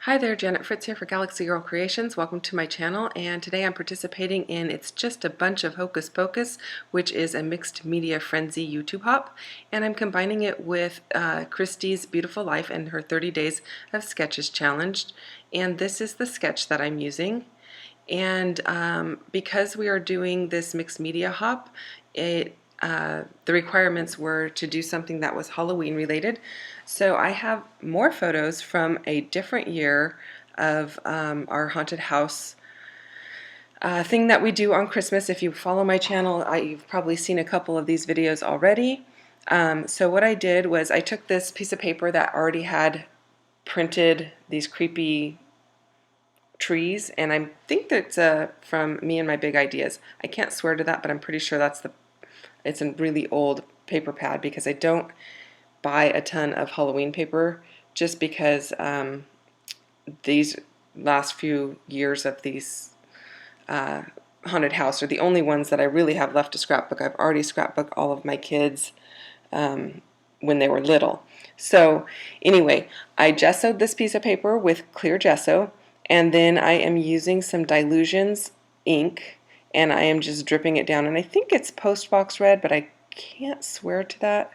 Hi there, Janet Fritz here for Galaxy Girl Creations. Welcome to my channel, and today I'm participating in It's Just a Bunch of Hocus Pocus, which is a mixed media frenzy YouTube hop, and I'm combining it with Christy's Beautiful Life and her 30 Days of Sketches challenge, and this is the sketch that I'm using. And because we are doing this mixed media hop, the requirements were to do something that was Halloween related. So I have more photos from a different year of our haunted house thing that we do on Christmas. If you follow my channel, you've probably seen a couple of these videos already. So what I did was I took this piece of paper that already had printed these creepy trees, and I think that's from Me and My Big Ideas. I can't swear to that, but I'm pretty sure it's a really old paper pad because I don't buy a ton of Halloween paper just because these last few years of these haunted house are the only ones that I really have left to scrapbook. I've already scrapbooked all of my kids when they were little. So anyway, I gessoed this piece of paper with clear gesso, and then I am using some Dylusions ink, and I am just dripping it down. And I think it's Postbox Red, but I can't swear to that.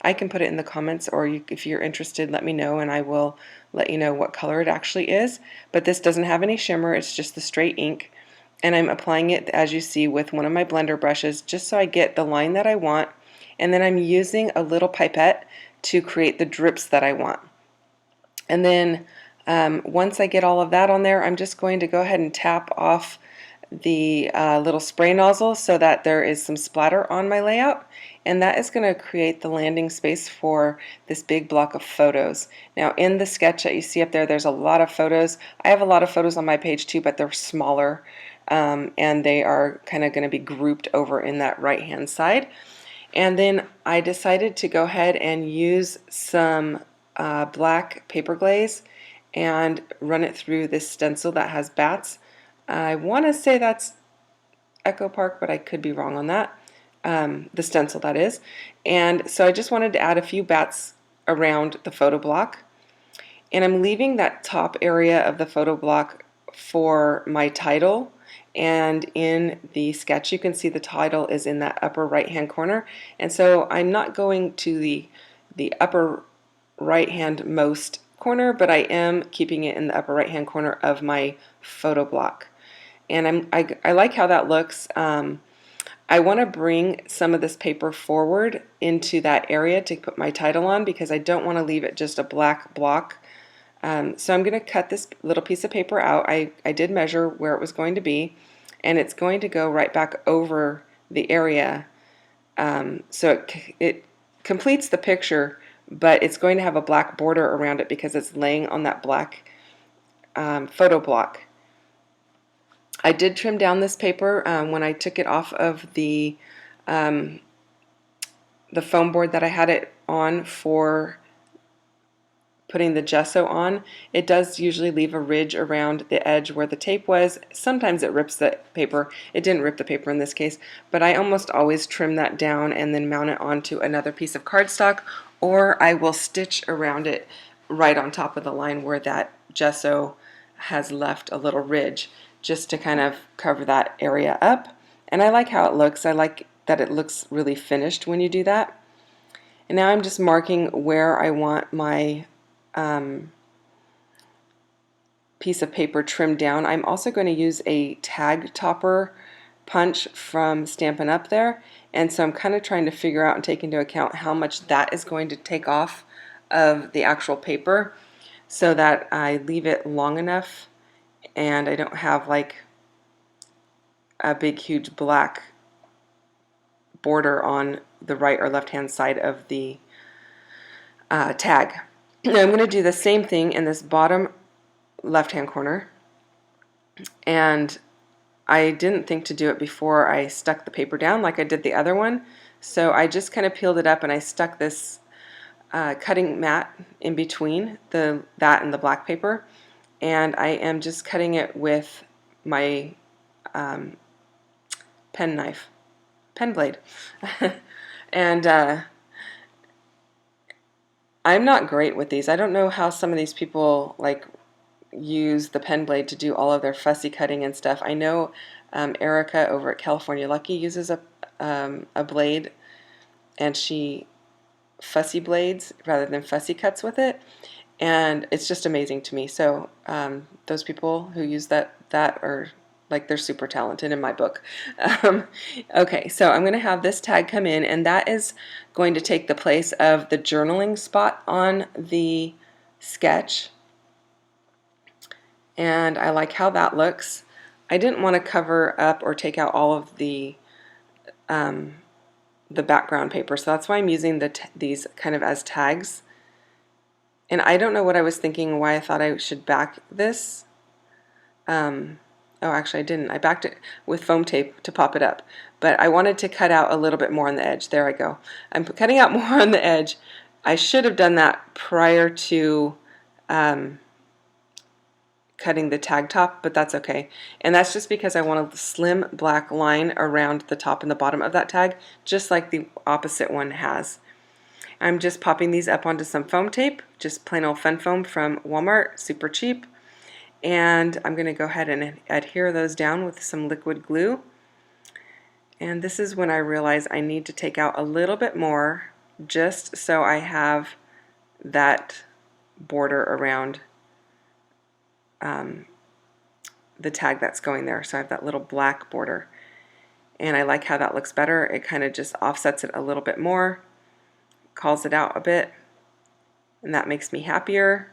I can put it in the comments, or if you're interested, let me know, and I will let you know what color it actually is. But this doesn't have any shimmer, it's just the straight ink. And I'm applying it, as you see, with one of my blender brushes, just so I get the line that I want. And then I'm using a little pipette to create the drips that I want. And then once I get all of that on there, I'm just going to go ahead and tap off the little spray nozzle so that there is some splatter on my layout, and that is going to create the landing space for this big block of photos. Now in the sketch that you see up there, there's a lot of photos. I have a lot of photos on my page too, but they're smaller, and they are kind of going to be grouped over in that right hand side. And then I decided to go ahead and use some black paper glaze and run it through this stencil that has bats. I want to say that's Echo Park, but I could be wrong on that. The stencil, that is. And so I just wanted to add a few bats around the photo block. And I'm leaving that top area of the photo block for my title. And in the sketch, you can see the title is in that upper right hand corner. And so I'm not going to the upper right hand most corner, but I am keeping it in the upper right hand corner of my photo block. And I like how that looks. I want to bring some of this paper forward into that area to put my title on, because I don't want to leave it just a black block. So I'm going to cut this little piece of paper out. I did measure where it was going to be, and it's going to go right back over the area. So it completes the picture, but it's going to have a black border around it because it's laying on that black photo block. I did trim down this paper when I took it off of the foam board that I had it on for putting the gesso on. It does usually leave a ridge around the edge where the tape was. Sometimes it rips the paper. It didn't rip the paper in this case, but I almost always trim that down and then mount it onto another piece of cardstock, or I will stitch around it right on top of the line where that gesso has left a little ridge, just to kind of cover that area up. And I like how it looks. I like that it looks really finished when you do that. And now I'm just marking where I want my piece of paper trimmed down. I'm also going to use a tag topper punch from Stampin' Up! There, and so I'm kind of trying to figure out and take into account how much that is going to take off of the actual paper so that I leave it long enough and I don't have like a big huge black border on the right or left hand side of the tag. Now I'm going to do the same thing in this bottom left hand corner, and I didn't think to do it before I stuck the paper down like I did the other one, so I just kind of peeled it up and I stuck this cutting mat in between that and the black paper, and I am just cutting it with my pen blade. And I'm not great with these. I don't know how some of these people like use the pen blade to do all of their fussy cutting and stuff. I know Erica over at California Lucky uses a blade, and she fussy blades rather than fussy cuts with it, and it's just amazing to me. So those people who use that are like, they're super talented in my book. Okay, so I'm going to have this tag come in, and that is going to take the place of the journaling spot on the sketch, and I like how that looks. I didn't want to cover up or take out all of the background paper, so that's why I'm using these kind of as tags. And I don't know what I was thinking, why I thought I should back this. Oh, actually I didn't. I backed it with foam tape to pop it up. But I wanted to cut out a little bit more on the edge. There I go. I'm cutting out more on the edge. I should have done that prior to cutting the tag top, but that's okay. And that's just because I want a slim black line around the top and the bottom of that tag, just like the opposite one has. I'm just popping these up onto some foam tape, just plain old fun foam from Walmart, super cheap. And I'm going to go ahead and adhere those down with some liquid glue. And this is when I realize I need to take out a little bit more, just so I have that border around the tag that's going there. So I have that little black border. And I like how that looks better. It kind of just offsets it a little bit more, calls it out a bit, and that makes me happier.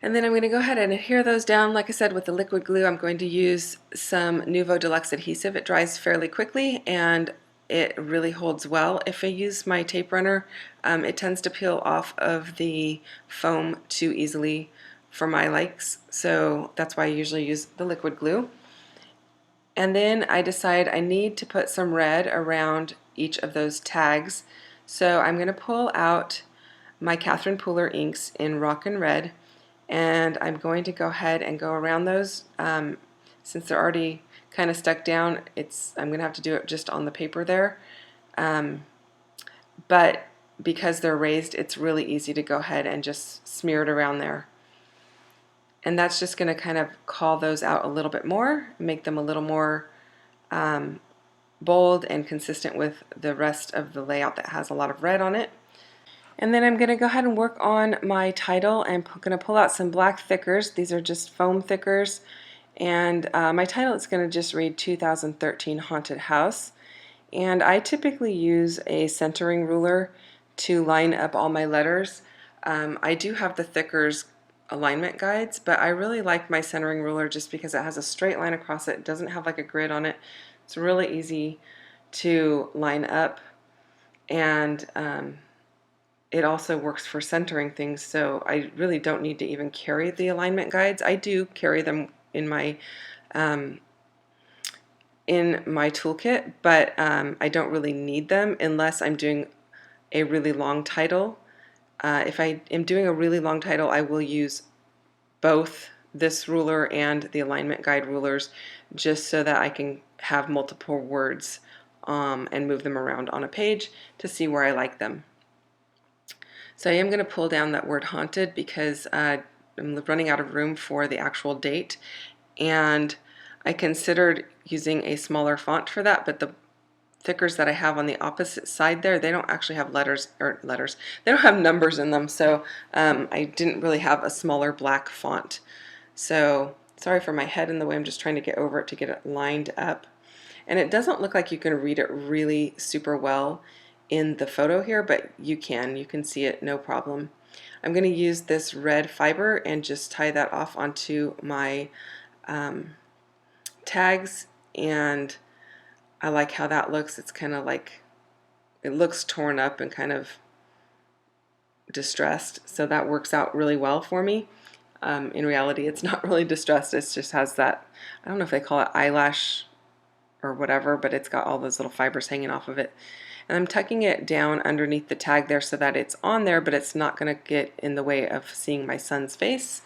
And then I'm going to go ahead and adhere those down, like I said, with the liquid glue. I'm going to use some Nuvo Deluxe adhesive. It dries fairly quickly and it really holds well. If I use my tape runner, it tends to peel off of the foam too easily for my likes, so that's why I usually use the liquid glue. And then I decide I need to put some red around each of those tags, so I'm going to pull out my Catherine Pooler inks in Rock and Red, and I'm going to go ahead and go around those. Since they're already kind of stuck down, I'm going to have to do it just on the paper there. But because they're raised, it's really easy to go ahead and just smear it around there. And that's just going to kind of call those out a little bit more, make them a little more bold and consistent with the rest of the layout that has a lot of red on it. And then I'm going to go ahead and work on my title. I'm going to pull out some black thickers. These are just foam thickers. And my title is going to just read 2013 Haunted House. And I typically use a centering ruler to line up all my letters. I do have the thickers alignment guides, but I really like my centering ruler just because it has a straight line across it. It doesn't have like a grid on it. It's really easy to line up, and it also works for centering things, so I really don't need to even carry the alignment guides. I do carry them in my toolkit, but I don't really need them unless I'm doing a really long title. If I am doing a really long title, I will use both this ruler and the alignment guide rulers, just so that I can have multiple words and move them around on a page to see where I like them. So I am going to pull down that word haunted because I'm running out of room for the actual date, and I considered using a smaller font for that, but the thickers that I have on the opposite side there, they don't actually have letters, they don't have numbers in them, so I didn't really have a smaller black font. So sorry for my head in the way, I'm just trying to get over it to get it lined up. And it doesn't look like you can read it really super well in the photo here, but you can see it no problem. I'm going to use this red fiber and just tie that off onto my tags, and I like how that looks. It's kind of like, it looks torn up and kind of distressed, so that works out really well for me. In reality, it's not really distressed, it just has that, I don't know if they call it eyelash or whatever, but it's got all those little fibers hanging off of it. And I'm tucking it down underneath the tag there so that it's on there, but it's not going to get in the way of seeing my son's face.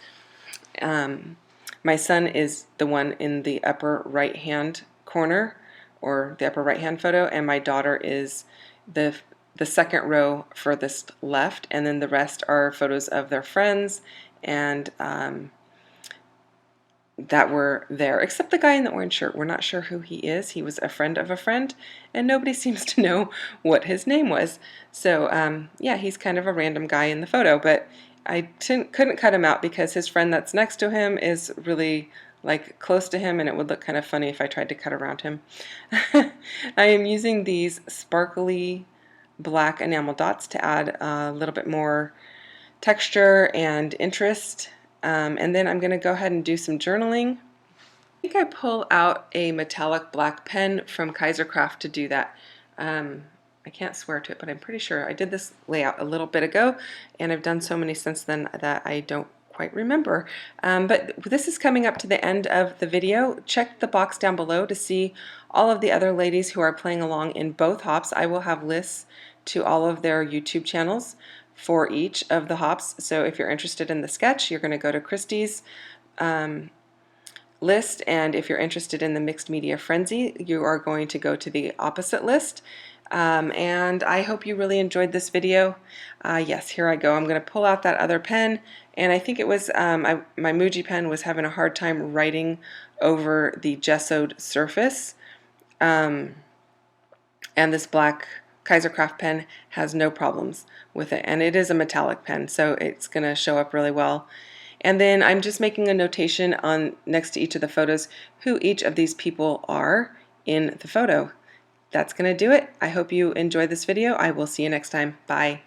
My son is the one in the upper right hand corner, or the upper right hand photo, and my daughter is the the second row furthest left, and then the rest are photos of their friends and that were there, except the guy in the orange shirt. We're not sure who he is. He was a friend of a friend, and nobody seems to know what his name was. So yeah, he's kind of a random guy in the photo, but I couldn't cut him out because his friend that's next to him is really like close to him, and it would look kind of funny if I tried to cut around him. I am using these sparkly black enamel dots to add a little bit more texture and interest. And then I'm going to go ahead and do some journaling. I think I pull out a metallic black pen from Kaisercraft to do that. I can't swear to it, but I'm pretty sure I did this layout a little bit ago, and I've done so many since then that I don't quite remember. But this is coming up to the end of the video. Check the box down below to see all of the other ladies who are playing along in both hops. I will have lists to all of their YouTube channels for each of the hops. So if you're interested in the sketch, you're going to go to Christy's list, and if you're interested in the Mixed Media Frenzy, you are going to go to the opposite list. And I hope you really enjoyed this video. Yes, here I go. I'm going to pull out that other pen, and I think it was my Muji pen was having a hard time writing over the gessoed surface, and this black Kaisercraft pen has no problems with it, and it is a metallic pen, so it's going to show up really well. And then I'm just making a notation on next to each of the photos who each of these people are in the photo. That's going to do it. I hope you enjoyed this video. I will see you next time. Bye.